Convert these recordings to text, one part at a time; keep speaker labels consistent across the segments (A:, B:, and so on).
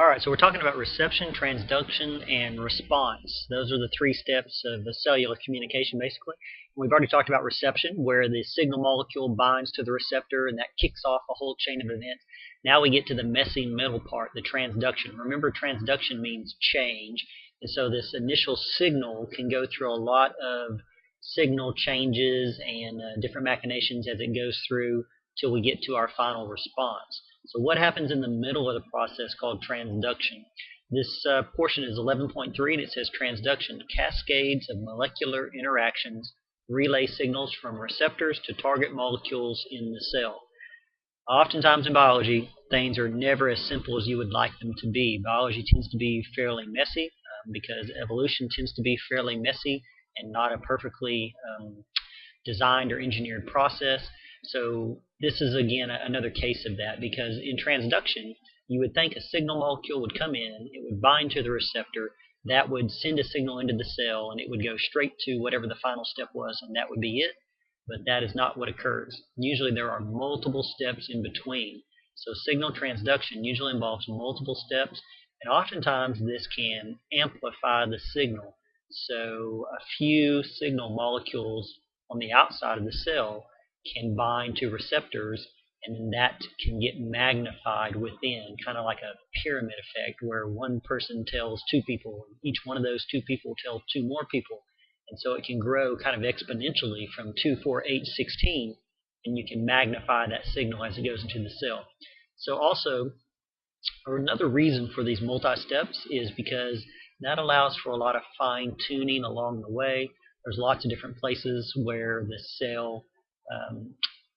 A: Alright, so we're talking about reception, transduction, and response. Those are the three steps of the cellular communication, basically. We've already talked about reception, where the signal molecule binds to the receptor, and that kicks off a whole chain of events. Now we get to the messy middle part, the transduction. Remember, transduction means change, and so this initial signal can go through a lot of signal changes and different machinations as it goes through till we get to our final response. So what happens in the middle of the process called transduction? This portion is 11.3 and it says transduction, cascades of molecular interactions relay signals from receptors to target molecules in the cell. Oftentimes in biology, things are never as simple as you would like them to be. Biology tends to be fairly messy because evolution tends to be fairly messy and not a perfectly designed or engineered process. So this is, again, another case of that, because in transduction, you would think a signal molecule would come in, it would bind to the receptor, that would send a signal into the cell, and it would go straight to whatever the final step was, and that would be it. But that is not what occurs. Usually there are multiple steps in between. So signal transduction usually involves multiple steps, and oftentimes this can amplify the signal. So a few signal molecules on the outside of the cell can bind to receptors, and then that can get magnified within, kind of like a pyramid effect where one person tells two people, and each one of those two people tells two more people, and so it can grow kind of exponentially from 2, 4, 8, 16, and you can magnify that signal as it goes into the cell. So also, or another reason for these multi-steps is because that allows for a lot of fine-tuning along the way. There's lots of different places where the cell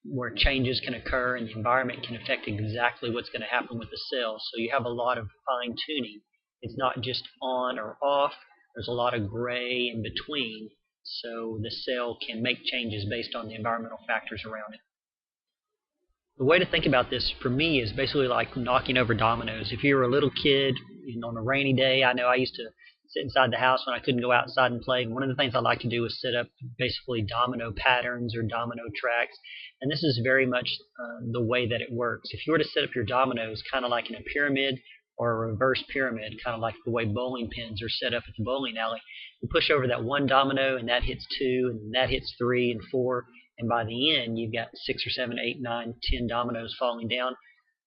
A: where changes can occur and the environment can affect exactly what's going to happen with the cell. So you have a lot of fine-tuning. It's not just on or off. There's a lot of gray in between, so the cell can make changes based on the environmental factors around it. The way to think about this for me is basically like knocking over dominoes. If you were a little kid and on a rainy day, I know I used to sit inside the house when I couldn't go outside and play. And one of the things I like to do is set up basically domino patterns or domino tracks. And this is very much the way that it works. If you were to set up your dominoes kind of like in a pyramid or a reverse pyramid, kind of like the way bowling pins are set up at the bowling alley, you push over that one domino and that hits 2, and that hits 3 and 4. And by the end, you've got 6 or 7, 8, 9, 10 dominoes falling down.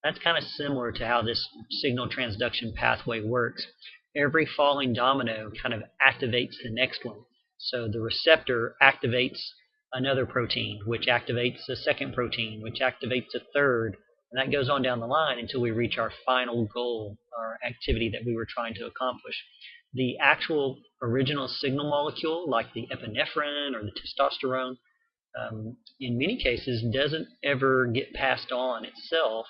A: That's kind of similar to how this signal transduction pathway works. Every falling domino kind of activates the next one. So the receptor activates another protein, which activates a second protein, which activates a third, and that goes on down the line until we reach our final goal, our activity that we were trying to accomplish. The actual original signal molecule, like the epinephrine or the testosterone, in many cases doesn't ever get passed on itself.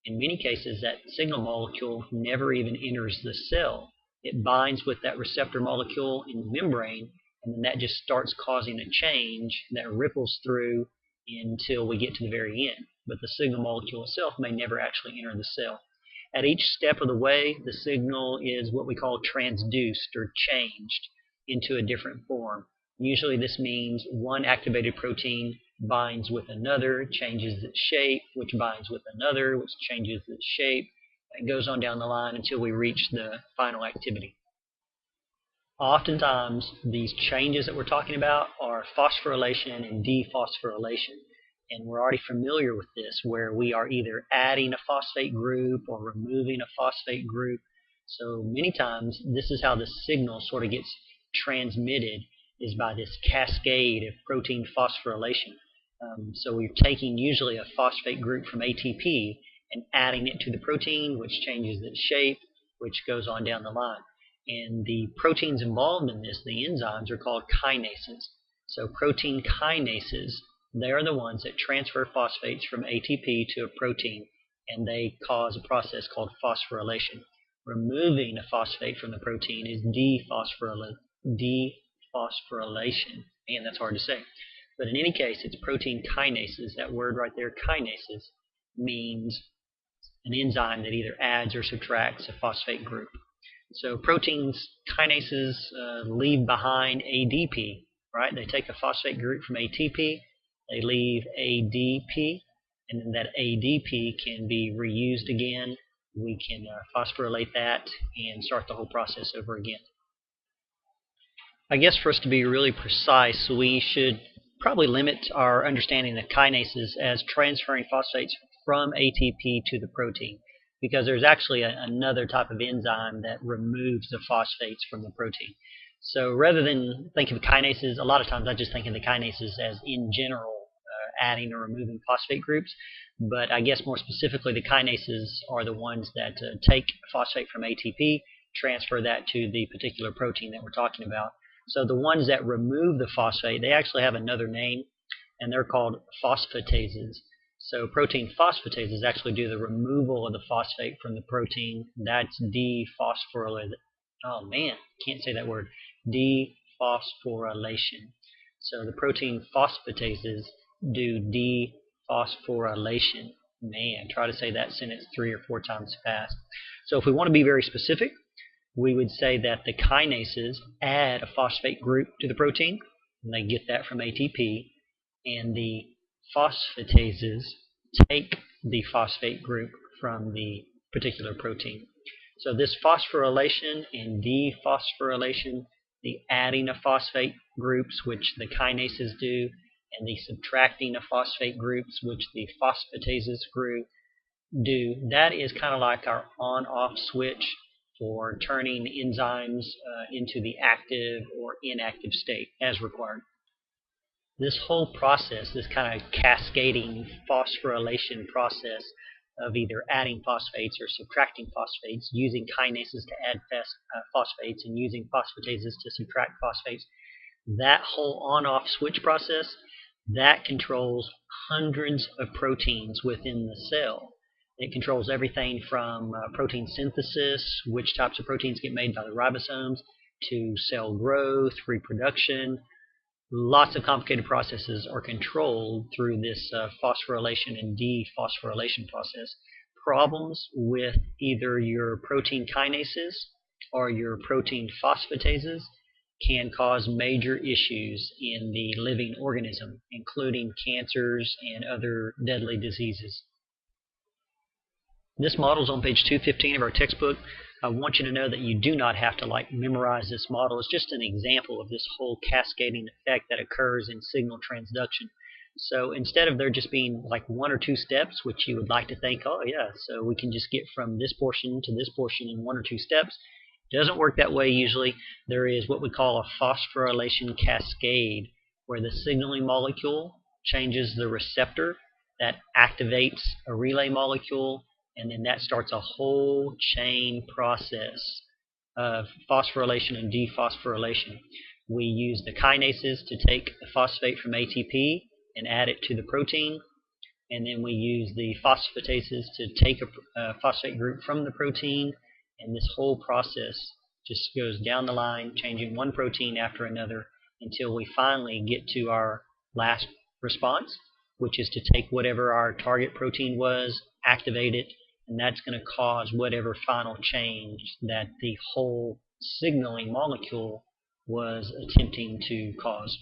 A: In many cases, that signal molecule never even enters the cell. It binds with that receptor molecule in the membrane, and then that just starts causing a change that ripples through until we get to the very end. But the signal molecule itself may never actually enter the cell. At each step of the way, the signal is what we call transduced or changed into a different form. Usually this means one activated protein binds with another, changes its shape, which binds with another, which changes its shape. It goes on down the line until we reach the final activity. Oftentimes, these changes that we're talking about are phosphorylation and dephosphorylation. And we're already familiar with this, where we are either adding a phosphate group or removing a phosphate group. So many times, this is how the signal sort of gets transmitted, is by this cascade of protein phosphorylation. So we're taking usually a phosphate group from ATP and adding it to the protein, which changes its shape, which goes on down the line. And the proteins involved in this, the enzymes, are called kinases. So protein kinases, they are the ones that transfer phosphates from ATP to a protein, and they cause a process called phosphorylation. Removing a phosphate from the protein is dephosphorylation. And that's hard to say. But in any case, it's protein kinases. That word right there, kinases, means an enzyme that either adds or subtracts a phosphate group. So proteins kinases leave behind ADP, right? They take a phosphate group from ATP, they leave ADP, and then that ADP can be reused again we can phosphorylate that and start the whole process over again. I guess for us to be really precise, we should probably limit our understanding of kinases as transferring phosphates from ATP to the protein, because there's actually another type of enzyme that removes the phosphates from the protein. So rather than think of kinases, a lot of times I just think of the kinases as in general adding or removing phosphate groups, but I guess more specifically the kinases are the ones that take phosphate from ATP, transfer that to the particular protein that we're talking about. So the ones that remove the phosphate, they actually have another name, and they're called phosphatases. So protein phosphatases actually do the removal of the phosphate from the protein. That's dephosphorylation. Oh man, can't say that word. Dephosphorylation. So the protein phosphatases do dephosphorylation. Man, try to say that sentence 3 or 4 times fast. So if we want to be very specific, we would say that the kinases add a phosphate group to the protein, and they get that from ATP, and the phosphatases take the phosphate group from the particular protein. So this phosphorylation and dephosphorylation, the adding of phosphate groups, which the kinases do, and the subtracting of phosphate groups, which the phosphatases do, that is kind of like our on-off switch for turning enzymes into the active or inactive state as required. This whole process, this kind of cascading phosphorylation process of either adding phosphates or subtracting phosphates, using kinases to add phosphates and using phosphatases to subtract phosphates, that whole on-off switch process, that controls hundreds of proteins within the cell. It controls everything from protein synthesis, which types of proteins get made by the ribosomes, to cell growth, reproduction. Lots of complicated processes are controlled through this phosphorylation and dephosphorylation process. Problems with either your protein kinases or your protein phosphatases can cause major issues in the living organism, including cancers and other deadly diseases. This model is on page 215 of our textbook. I want you to know that you do not have to memorize this model. It's just an example of this whole cascading effect that occurs in signal transduction. So instead of there just being 1 or 2 steps, which you would like to think, oh yeah, so we can just get from this portion to this portion in 1 or 2 steps, it doesn't work that way usually. There is what we call a phosphorylation cascade, where the signaling molecule changes the receptor that activates a relay molecule, and then that starts a whole chain process of phosphorylation and dephosphorylation. We use the kinases to take the phosphate from ATP and add it to the protein, and then we use the phosphatases to take a phosphate group from the protein, and this whole process just goes down the line, changing one protein after another until we finally get to our last response, which is to take whatever our target protein was, activate it, and that's going to cause whatever final change that the whole signaling molecule was attempting to cause.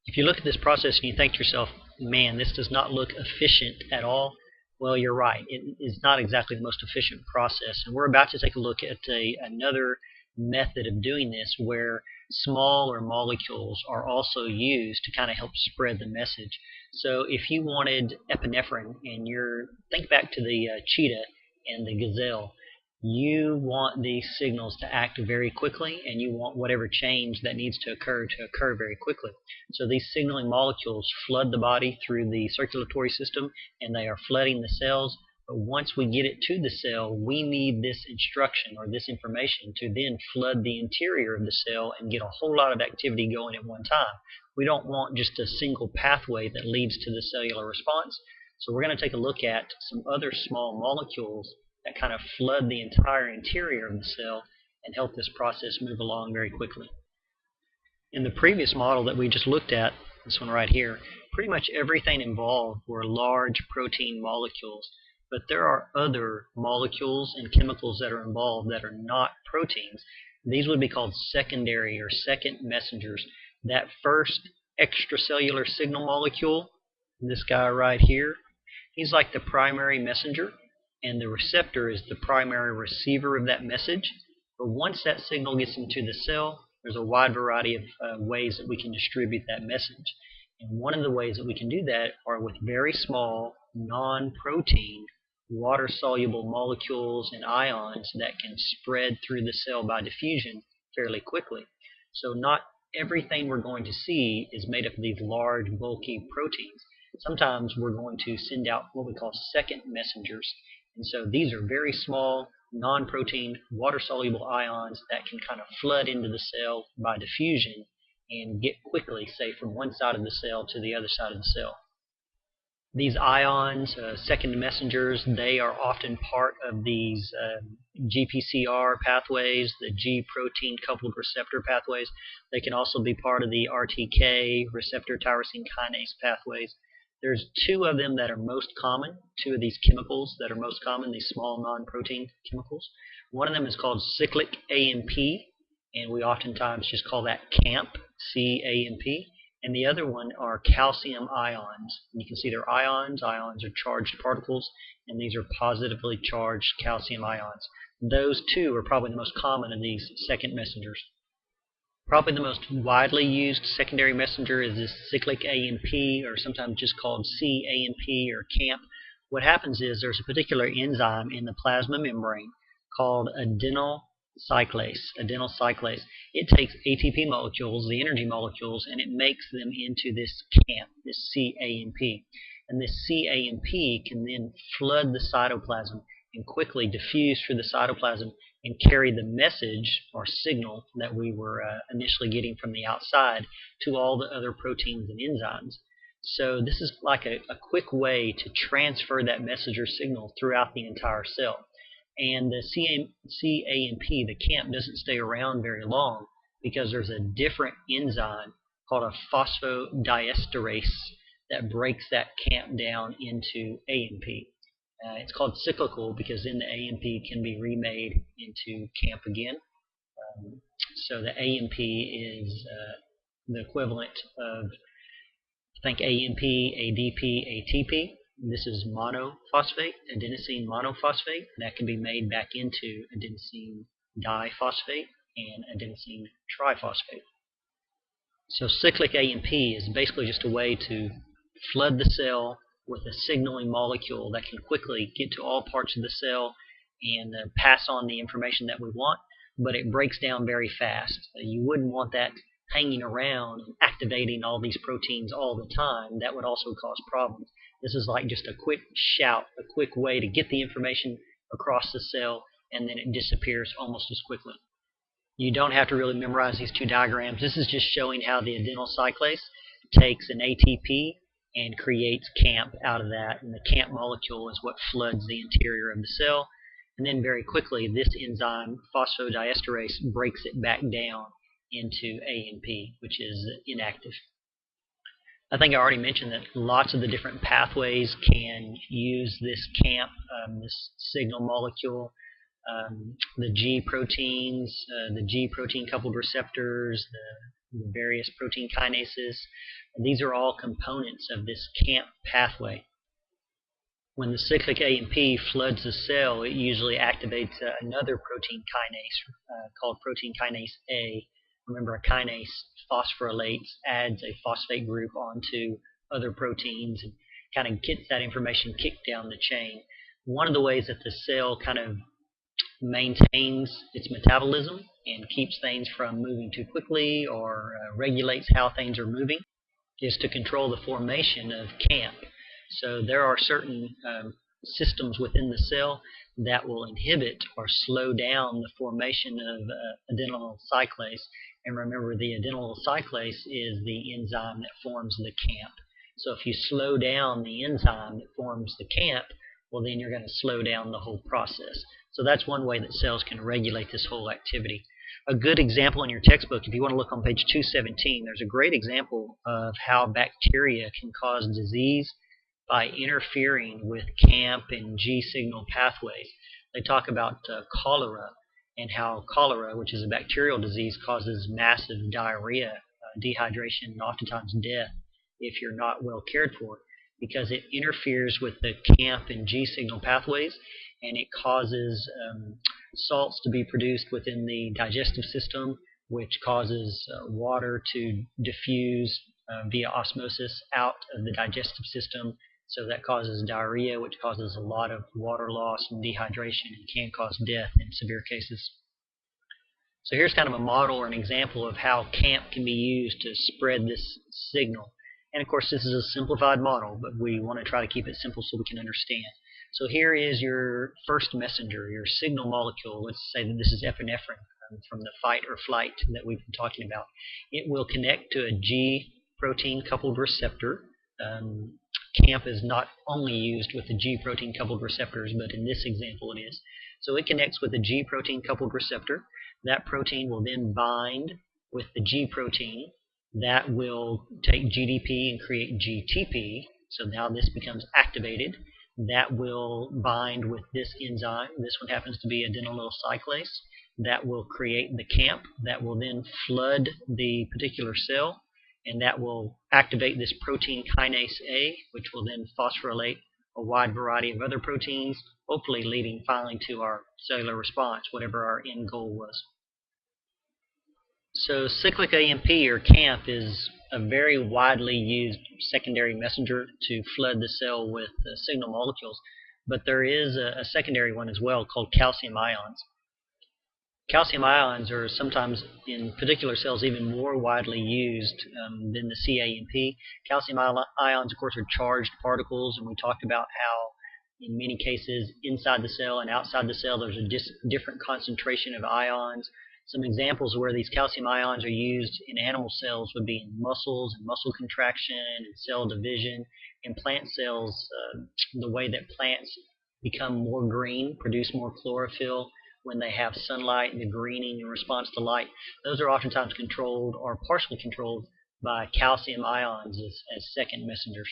A: If you look at this process and you think to yourself, man, this does not look efficient at all, well, you're right. It is not exactly the most efficient process. And we're about to take a look at another method of doing this where smaller molecules are also used to kind of help spread the message. So if you wanted epinephrine, and think back to the cheetah and the gazelle, you want these signals to act very quickly, and you want whatever change that needs to occur very quickly. So these signaling molecules flood the body through the circulatory system, and they are flooding the cells. But once we get it to the cell, we need this instruction or this information to then flood the interior of the cell and get a whole lot of activity going at one time. We don't want just a single pathway that leads to the cellular response. So we're going to take a look at some other small molecules that kind of flood the entire interior of the cell and help this process move along very quickly. In the previous model that we just looked at, this one right here, pretty much everything involved were large protein molecules. But there are other molecules and chemicals that are involved that are not proteins. These would be called secondary or second messengers. That first extracellular signal molecule, this guy right here, he's like the primary messenger. and the receptor is the primary receiver of that message. But once that signal gets into the cell, there's a wide variety of ways that we can distribute that message. And one of the ways that we can do that are with very small, non-protein, water-soluble molecules and ions that can spread through the cell by diffusion fairly quickly. So not everything we're going to see is made up of these large, bulky proteins. Sometimes we're going to send out what we call second messengers. And so these are very small, non-protein, water-soluble ions that can kind of flood into the cell by diffusion and get quickly, say, from one side of the cell to the other side of the cell. These ions, second messengers, they are often part of these GPCR pathways, the G protein coupled receptor pathways. They can also be part of the RTK, receptor tyrosine kinase pathways. There's two of them that are most common, two of these chemicals that are most common, these small non-protein chemicals. One of them is called cyclic AMP, and we oftentimes just call that CAMP, C-A-M-P. And the other one are calcium ions. And you can see they're ions. Ions are charged particles, and these are positively charged calcium ions. Those two are probably the most common of these second messengers. Probably the most widely used secondary messenger is this cyclic AMP, or sometimes just called CAMP or CAMP. What happens is there's a particular enzyme in the plasma membrane called adenyl cyclase. It takes ATP molecules, the energy molecules, and it makes them into this CAMP, this CAMP. And this CAMP can then flood the cytoplasm and quickly diffuse through the cytoplasm and carry the message or signal that we were initially getting from the outside to all the other proteins and enzymes. So this is like a quick way to transfer that message or signal throughout the entire cell. And the CAMP, the CAMP, doesn't stay around very long because there's a different enzyme called a phosphodiesterase that breaks that CAMP down into AMP. It's called cyclical because then the AMP can be remade into CAMP again. So the AMP is the equivalent of, think AMP, ADP, ATP. This is monophosphate, adenosine monophosphate. That can be made back into adenosine diphosphate and adenosine triphosphate. So cyclic AMP is basically just a way to flood the cell with a signaling molecule that can quickly get to all parts of the cell and pass on the information that we want, but it breaks down very fast. You wouldn't want that hanging around and activating all these proteins all the time. That would also cause problems. This is like just a quick shout, a quick way to get the information across the cell, and then it disappears almost as quickly. You don't have to really memorize these two diagrams. This is just showing how the adenyl cyclase takes an ATP and creates CAMP out of that, and the CAMP molecule is what floods the interior of the cell. And then very quickly, this enzyme, phosphodiesterase, breaks it back down into AMP, which is inactive. I think I already mentioned that lots of the different pathways can use this CAMP, this signal molecule. The G proteins, the G protein coupled receptors, the various protein kinases. These are all components of this CAMP pathway. When the cyclic AMP floods the cell, it usually activates another protein kinase called protein kinase A. Remember, a kinase phosphorylates, adds a phosphate group onto other proteins and kind of gets that information kicked down the chain. One of the ways that the cell kind of maintains its metabolism and keeps things from moving too quickly or regulates how things are moving is to control the formation of CAMP. So there are certain systems within the cell that will inhibit or slow down the formation of adenyl cyclase. And remember, the adenyl cyclase is the enzyme that forms the CAMP. So if you slow down the enzyme that forms the CAMP, well, then you're going to slow down the whole process. So that's one way that cells can regulate this whole activity. A good example in your textbook, if you want to look on page 217, there's a great example of how bacteria can cause disease by interfering with CAMP and G signal pathways. They talk about cholera and how cholera, which is a bacterial disease, causes massive diarrhea, dehydration, and oftentimes death if you're not well cared for, because it interferes with the CAMP and G signal pathways, and it causes salts to be produced within the digestive system, which causes water to diffuse via osmosis out of the digestive system. So that causes diarrhea, which causes a lot of water loss and dehydration and can cause death in severe cases. So here's kind of a model or an example of how CAMP can be used to spread this signal. And of course, this is a simplified model, but we want to try to keep it simple so we can understand. So here is your first messenger, your signal molecule. Let's say that this is epinephrine from the fight or flight that we've been talking about. It will connect to a G protein coupled receptor. CAMP is not only used with the G protein coupled receptors, but in this example it is. So it connects with a G protein coupled receptor. That protein will then bind with the G protein. That will take GDP and create GTP. So now this becomes activated. That will bind with this enzyme. This one happens to be adenylyl cyclase. That will create the CAMP. That will then flood the particular cell, and that will activate this protein kinase A, which will then phosphorylate a wide variety of other proteins, hopefully leading finally to our cellular response, whatever our end goal was. So cyclic AMP or CAMP is a very widely used secondary messenger to flood the cell with signal molecules, but there is a secondary one as well called calcium ions. Calcium ions are sometimes in particular cells even more widely used than the CAMP. Calcium ions, of course, are charged particles, and we talked about how in many cases inside the cell and outside the cell there's a different concentration of ions. Some examples where these calcium ions are used in animal cells would be in muscles and muscle contraction and cell division. In plant cells, the way that plants become more green, produce more chlorophyll when they have sunlight, the greening in response to light, those are oftentimes controlled or partially controlled by calcium ions as second messengers.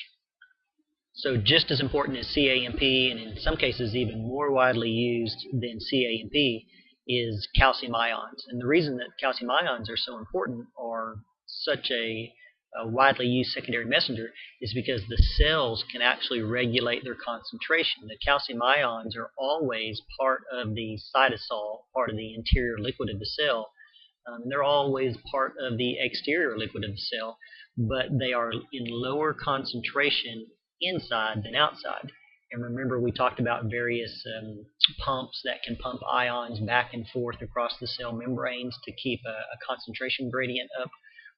A: So just as important as CAMP, and in some cases even more widely used than CAMP, is calcium ions. And the reason that calcium ions are so important or such a widely used secondary messenger is because the cells can actually regulate their concentration. The calcium ions are always part of the cytosol, part of the interior liquid of the cell. They're always part of the exterior liquid of the cell, but they are in lower concentration inside than outside. And remember, we talked about various pumps that can pump ions back and forth across the cell membranes to keep a concentration gradient up.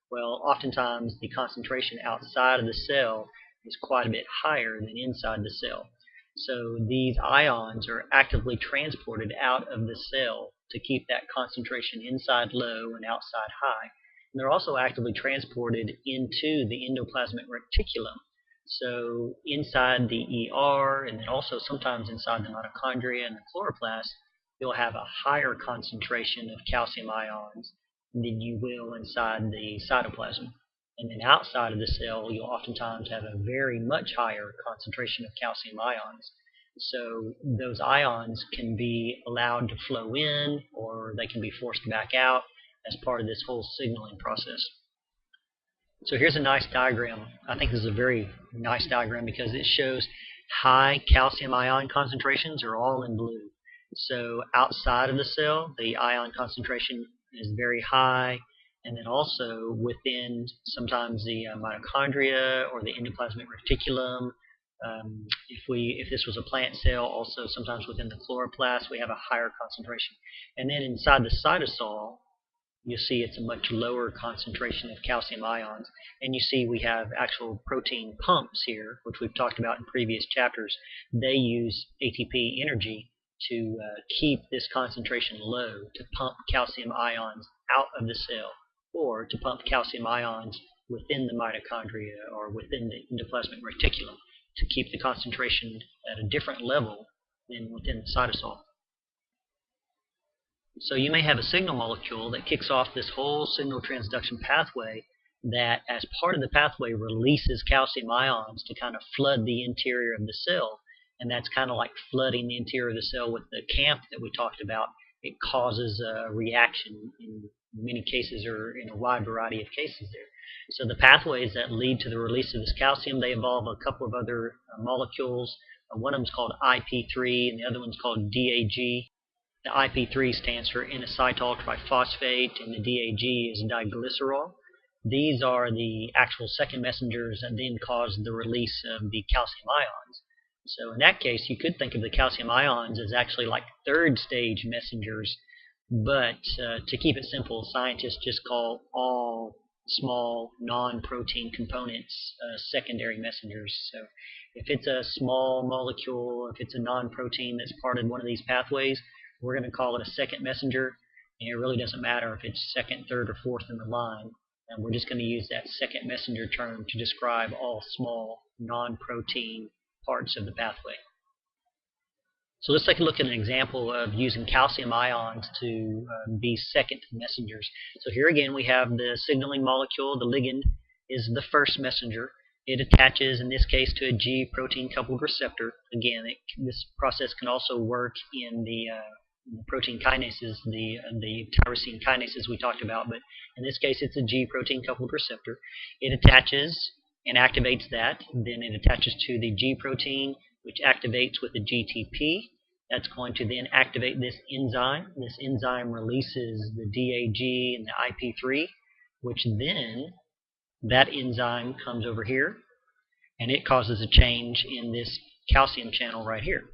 A: Well, oftentimes the concentration outside of the cell is quite a bit higher than inside the cell. So these ions are actively transported out of the cell to keep that concentration inside low and outside high. And they're also actively transported into the endoplasmic reticulum. So inside the ER, and then also sometimes inside the mitochondria and the chloroplast, you'll have a higher concentration of calcium ions than you will inside the cytoplasm. And then outside of the cell, you'll oftentimes have a very much higher concentration of calcium ions. So those ions can be allowed to flow in, or they can be forced back out as part of this whole signaling process. So here's a nice diagram. I think this is a very nice diagram because it shows high calcium ion concentrations are all in blue. So outside of the cell, the ion concentration is very high, and then also within sometimes the mitochondria or the endoplasmic reticulum. If this was a plant cell, also sometimes within the chloroplast, we have a higher concentration. And then inside the cytosol, you see it's a much lower concentration of calcium ions. And you see we have actual protein pumps here, which we've talked about in previous chapters. They use ATP energy to keep this concentration low, to pump calcium ions out of the cell, or to pump calcium ions within the mitochondria or within the endoplasmic reticulum to keep the concentration at a different level than within the cytosol. So you may have a signal molecule that kicks off this whole signal transduction pathway that, as part of the pathway, releases calcium ions to kind of flood the interior of the cell. And that's kind of like flooding the interior of the cell with the CAMP that we talked about. It causes a reaction in many cases, or in a wide variety of cases there. So the pathways that lead to the release of this calcium, they involve a couple of other molecules. One of them is called IP3 and the other one's called DAG. The IP3 stands for inositol triphosphate and the DAG is diglycerol. These are the actual second messengers that then cause the release of the calcium ions. So in that case, you could think of the calcium ions as actually like third stage messengers, but to keep it simple, scientists just call all small non-protein components secondary messengers. So if it's a small molecule, if it's a non-protein that's part of one of these pathways, we're going to call it a second messenger, and it really doesn't matter if it's second, third, or fourth in the line. And we're just going to use that second messenger term to describe all small non-protein parts of the pathway. So let's take a look at an example of using calcium ions to be second messengers. So here again we have the signaling molecule. The ligand is the first messenger. It attaches, in this case, to a G protein coupled receptor. Again, this process can also work in the protein kinases, the tyrosine kinases we talked about, but in this case it's a G protein coupled receptor. It attaches and activates that. Then it attaches to the G protein, which activates with the GTP. That's going to then activate this enzyme. This enzyme releases the DAG and the IP3, which then that enzyme comes over here and it causes a change in this calcium channel right here.